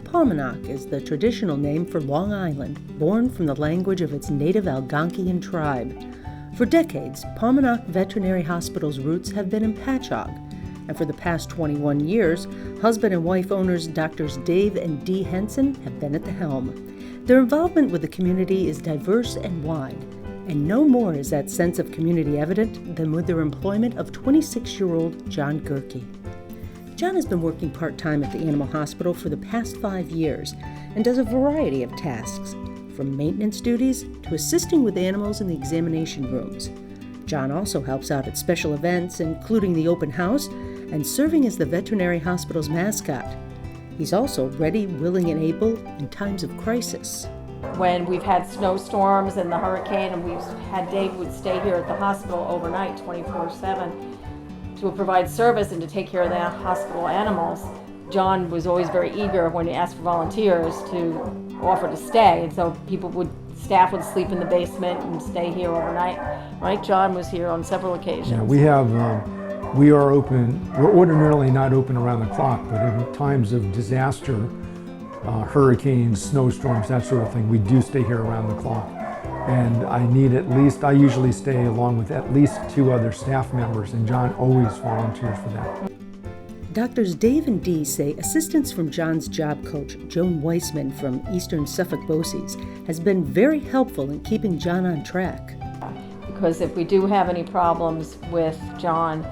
Paumonok is the traditional name for Long Island, born from the language of its native Algonquian tribe. For decades, Paumonok Veterinary Hospital's roots have been in Patchogue, and for the past 21 years, husband and wife owners Drs. Dave and Dee Henson have been at the helm. Their involvement with the community is diverse and wide, and no more is that sense of community evident than with their employment of 26-year-old John Gerke. John has been working part-time at the animal hospital for the past 5 years and does a variety of tasks, from maintenance duties to assisting with animals in the examination rooms. John also helps out at special events, including the open house, and serving as the veterinary hospital's mascot. He's also ready, willing, and able in times of crisis. When we've had snowstorms and the hurricane, and we've had Dave would stay here at the hospital overnight 24/7 to provide service and to take care of the hospital animals, John was always very eager when he asked for volunteers to offer to stay, and so staff would sleep in the basement and stay here overnight. Right, John was here on several occasions. Yeah, we are open. We're ordinarily not open around the clock, but in times of disaster, hurricanes, snowstorms, that sort of thing, we do stay here around the clock. And I usually stay along with at least 2 other staff members, and John always volunteers for that. Drs. Dave and Dee say assistance from John's job coach, Joan Weissman from Eastern Suffolk BOCES, has been very helpful in keeping John on track. Because if we do have any problems with John,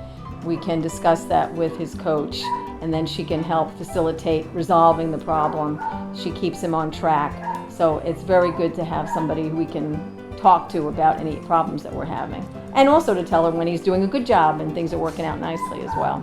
we can discuss that with his coach, and then she can help facilitate resolving the problem. She keeps him on track. So it's very good to have somebody who we can talk to about any problems that we're having. And also to tell her when he's doing a good job and things are working out nicely as well.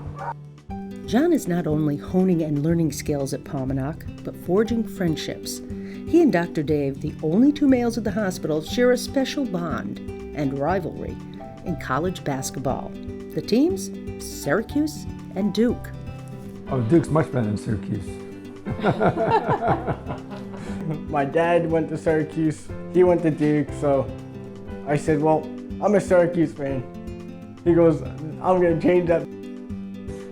John is not only honing and learning skills at Paumonok, but forging friendships. He and Dr. Dave, the only 2 males at the hospital, share a special bond and rivalry in college basketball. The teams, Syracuse and Duke. Oh, Duke's much better than Syracuse. My dad went to Syracuse, he went to Duke, so I said, well, I'm a Syracuse fan. He goes, I'm going to change that.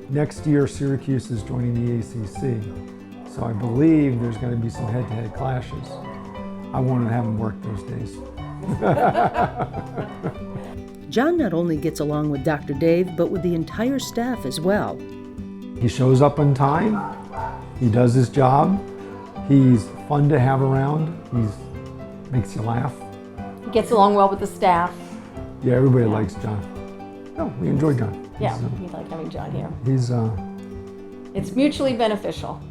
Next year, Syracuse is joining the ACC, so I believe there's going to be some head-to-head clashes. I want to have them work those days. John not only gets along with Dr. Dave, but with the entire staff as well. He shows up on time, he does his job, he's fun to have around, he makes you laugh. He gets along well with the staff. Yeah, everybody likes John. No, we enjoy John. Yeah, we like having John here. It's mutually beneficial.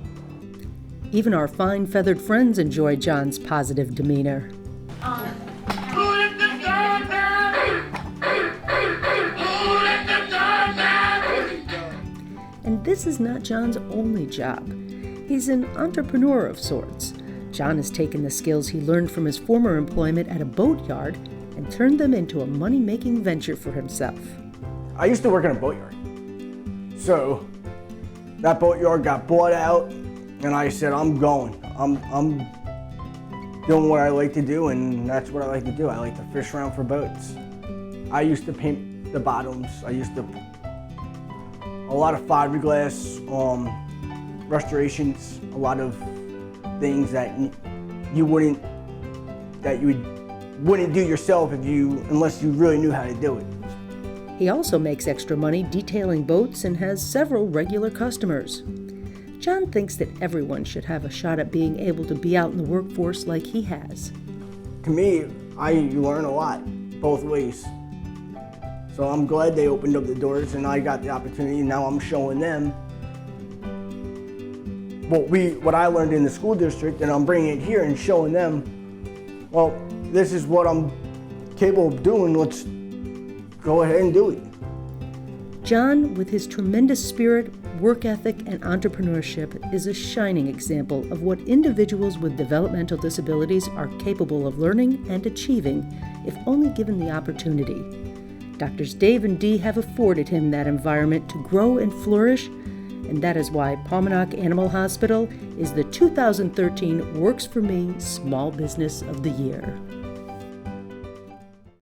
Even our fine feathered friends enjoy John's positive demeanor. And this is not John's only job. He's an entrepreneur of sorts. John has taken the skills he learned from his former employment at a boatyard and turned them into a money-making venture for himself. I used to work in a boatyard. So that boatyard got bought out, and I said, I'm going. I'm doing what I like to do, and that's what I like to do. I like to fish around for boats. I used to paint the bottoms. I used to a lot of fiberglass restorations, a lot of things that you wouldn't do yourself unless you really knew how to do it. He also makes extra money detailing boats and has several regular customers. John thinks that everyone should have a shot at being able to be out in the workforce like he has. To me, you learn a lot, both ways. So I'm glad they opened up the doors and I got the opportunity, and now I'm showing them what I learned in the school district, and I'm bringing it here and showing them, well, this is what I'm capable of doing, let's go ahead and do it. John, with his tremendous spirit, work ethic, and entrepreneurship, is a shining example of what individuals with developmental disabilities are capable of learning and achieving if only given the opportunity. Drs. Dave and Dee have afforded him that environment to grow and flourish, and that is why Paumonok Animal Hospital is the 2013 Works For Me Small Business of the Year.